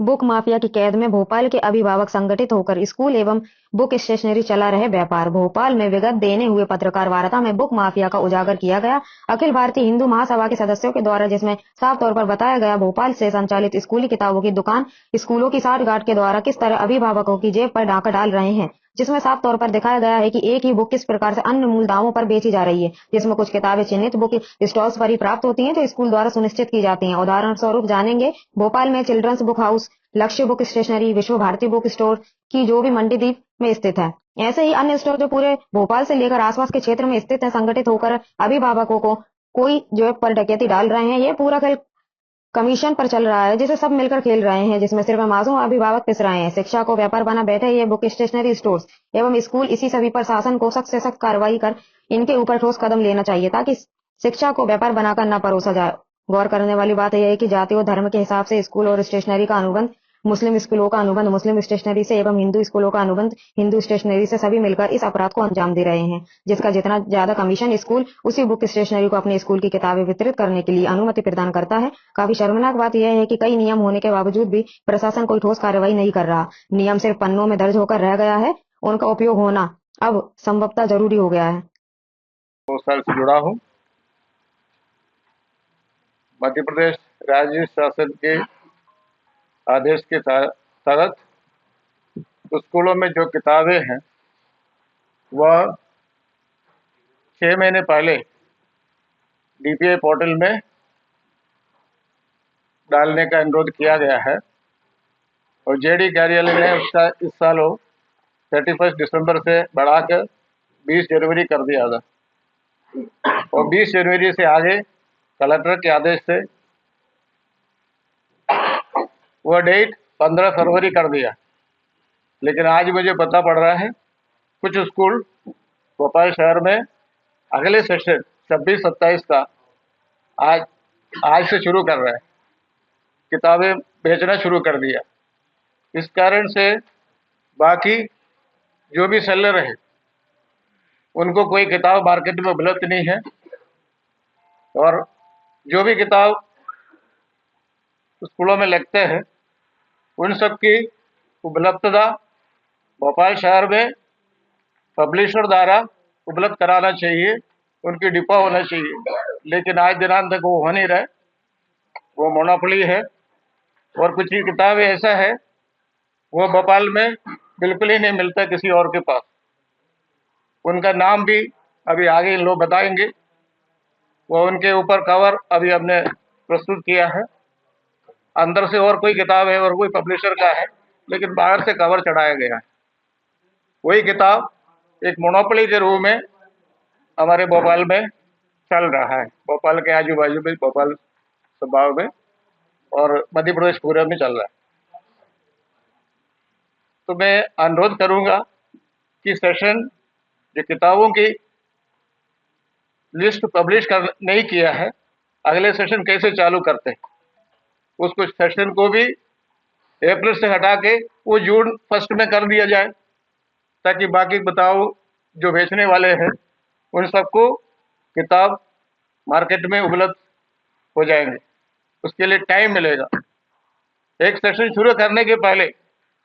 Book mafia की कैद में भोपाल के अभिभावक संगठित होकर स्कूल एवं बुक स्टेशनरी चला रहे व्यापार। भोपाल में विगत देने हुए पत्रकार वार्ता में बुक माफिया का उजागर किया गया। अखिल भारतीय हिंदू महासभा के सदस्यों के द्वारा जिसमें साफ तौर पर बताया गया भोपाल से संचालित स्कूली किताबों की दुकान स्कूलों की साठगांठ के द्वारा किस तरह अभिभावकों की जेब पर डाका डाल रहे हैं, जिसमें साफ तौर पर दिखाया गया है कि एक ही बुक किस प्रकार से अन्य मूल दामों पर बेची जा रही है, जिसमें कुछ किताबें चिन्हित बुक स्टॉल्स पर ही प्राप्त होती हैं जो स्कूल द्वारा सुनिश्चित की जाती हैं। उदाहरण स्वरूप जानेंगे, भोपाल में चिल्ड्रंस बुक हाउस, लक्ष्य बुक स्टेशनरी, विश्व भारती बुक स्टोर की जो भी मंडी द्वीप में स्थित है। ऐसे ही अन्य स्टोर जो पूरे भोपाल से लेकर आसपास के क्षेत्र में स्थित है, संगठित होकर अभिभावकों को कोई जेब पर डकैती डाल रहे हैं। ये पूरा खेल कमीशन पर चल रहा है जिसे सब मिलकर खेल रहे हैं, जिसमें सिर्फ मासूम अभिभावक पिस रहे हैं। शिक्षा को व्यापार बना बैठे ये बुक स्टेशनरी स्टोर्स एवं स्कूल इसी सभी पर शासन को सख्त से सख्त कार्रवाई कर इनके ऊपर ठोस कदम लेना चाहिए ताकि शिक्षा को व्यापार बनाकर न परोसा जाए। गौर करने वाली बात यह है कि जाति और धर्म के हिसाब से स्कूल और स्टेशनरी का अनुबंध, मुस्लिम स्कूलों का अनुबंध मुस्लिम स्टेशनरी से एवं हिंदू स्कूलों का अनुबंध हिंदू स्टेशनरी से सभी मिलकर इस अपराध को अंजाम दे रहे हैं, जिसका जितना ज्यादा कमीशन स्कूल उसी बुक स्टेशनरी को अपने स्कूल की किताबें वितरित करने के लिए अनुमति प्रदान करता है। काफी शर्मनाक बात यह है कि कई नियम होने के बावजूद भी प्रशासन कोई ठोस कार्रवाई नहीं कर रहा। नियम सिर्फ पन्नों में दर्ज होकर रह गया है, उनका उपयोग होना अब संभवतः जरूरी हो गया है। 2 साल से जुड़ा हूँ। मध्य प्रदेश राज्य शासन के आदेश के तहत स्कूलों में जो किताबें हैं वह 6 महीने पहले डीपीआई पोर्टल में डालने का अनुरोध किया गया है और जेडी कार्यालय ने उसका इस साल 31 दिसंबर से बढ़ाकर 20 जनवरी कर दिया था और 20 जनवरी से आगे कलेक्टर के आदेश से वह डेट 15 फरवरी कर दिया। लेकिन आज मुझे पता पड़ रहा है कुछ स्कूल भोपाल शहर में अगले सेशन 26-27 का आज से शुरू कर रहे हैं, किताबें बेचना शुरू कर दिया। इस कारण से बाकी जो भी सेलर है उनको कोई किताब मार्केट में उपलब्ध नहीं है और जो भी किताब स्कूलों में लगते हैं उन सब की उपलब्धता भोपाल शहर में पब्लिशर द्वारा उपलब्ध कराना चाहिए, उनकी डिपो होना चाहिए। लेकिन आज दिनांत तक वो हो नहीं रहा, वो मोनोपोली है। और कुछ ही किताबें ऐसा है वो भोपाल में बिल्कुल ही नहीं मिलता किसी और के पास। उनका नाम भी अभी आगे लोग बताएंगे। वो उनके ऊपर कवर अभी हमने प्रस्तुत किया है। अंदर से और कोई किताब है और कोई पब्लिशर का है, लेकिन बाहर से कवर चढ़ाया गया है। वही किताब एक मोनोपोली के रूप में हमारे भोपाल में चल रहा है, भोपाल के आजू बाजू में, भोपाल संभाग में और मध्य प्रदेश पूरे में चल रहा है। तो मैं अनुरोध करूंगा कि सेशन जो किताबों की लिस्ट पब्लिश कर नहीं किया है, अगले सेशन कैसे चालू करते हैं, उसको सेशन को भी अप्रैल से हटा के वो जून 1 में कर दिया जाए ताकि बाकी बताओ जो बेचने वाले हैं उन सबको किताब मार्केट में उपलब्ध हो जाएंगे। उसके लिए टाइम मिलेगा। एक सेशन शुरू करने के पहले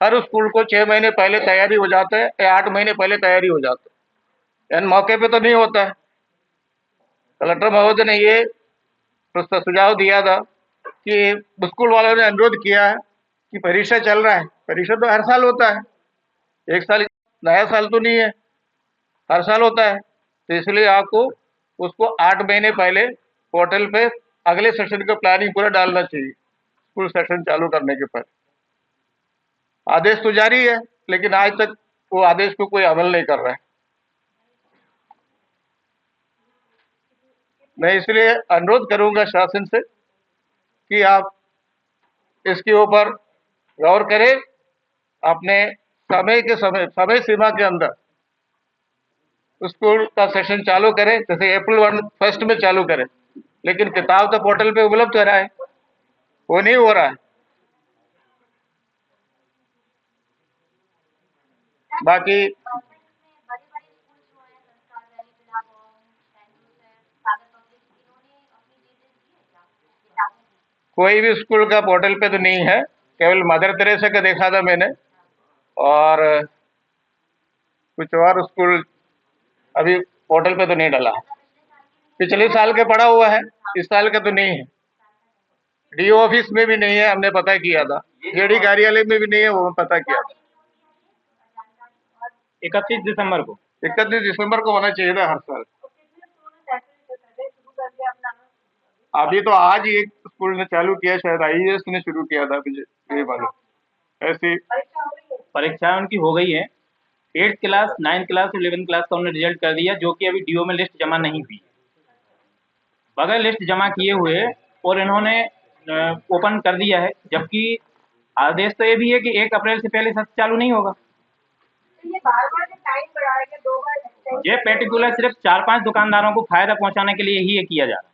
हर स्कूल को 6 महीने पहले तैयारी हो जाता है या 8 महीने पहले तैयारी हो जाता है, यानी मौके पे तो नहीं होता है। कलेक्टर महोदय ने ये सुझाव दिया था कि स्कूल वालों ने अनुरोध किया है कि परीक्षा चल रहा है, परीक्षा तो हर साल होता है, एक साल नया साल तो नहीं है, हर साल होता है। तो इसलिए आपको उसको 8 महीने पहले पोर्टल पे अगले सेशन का प्लानिंग पूरा डालना चाहिए, स्कूल सेशन चालू करने के पहले। आदेश तो जारी है लेकिन आज तक वो आदेश को कोई अमल नहीं कर रहा है। मैं इसलिए अनुरोध करूंगा शासन से कि आप इसके ऊपर गौर करें, अपने समय सीमा के अंदर स्कूल का सेशन चालू करें, जैसे अप्रैल 1 में चालू करें। लेकिन किताब तो पोर्टल पे उपलब्ध हो रहा है, वो नहीं हो रहा है। बाकी कोई भी स्कूल का पोर्टल पे तो नहीं है, केवल मदर तेरेसा का देखा था मैंने, और कुछ और स्कूल अभी पोर्टल पे तो नहीं डाला। पिछले साल के पड़ा हुआ है, इस साल का तो नहीं है। डीओ ऑफिस में भी नहीं है, हमने पता किया था। जेडी कार्यालय में भी नहीं है, वो पता किया था। 31 दिसंबर को होना चाहिए था हर साल। अभी तो आज ही एक स्कूल ने चालू किया, शायद आईएएस ने शुरू किया था, मुझे ये मालूम। ऐसी परीक्षा उनकी हो गई है। 8th class, 9th class, 11th class का उन्होंने रिजल्ट कर दिया, जो कि अभी डीओ में लिस्ट जमा नहीं हुई। बगैर लिस्ट जमा किए हुए और इन्होंने ओपन कर दिया है, जबकि आदेश तो ये भी है कि 1 अप्रैल से पहले सत्र चालू नहीं होगा। ये बार-बार टाइम बढ़ाया गया, 2 बार। ये पर्टिकुलर सिर्फ 4-5 दुकानदारों को फायदा पहुंचाने के लिए ही ये किया जा रहा है।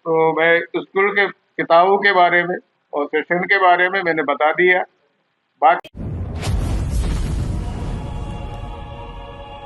तो मैं स्कूल के किताबों के बारे में और सेशन के बारे में मैंने बता दिया। बाकी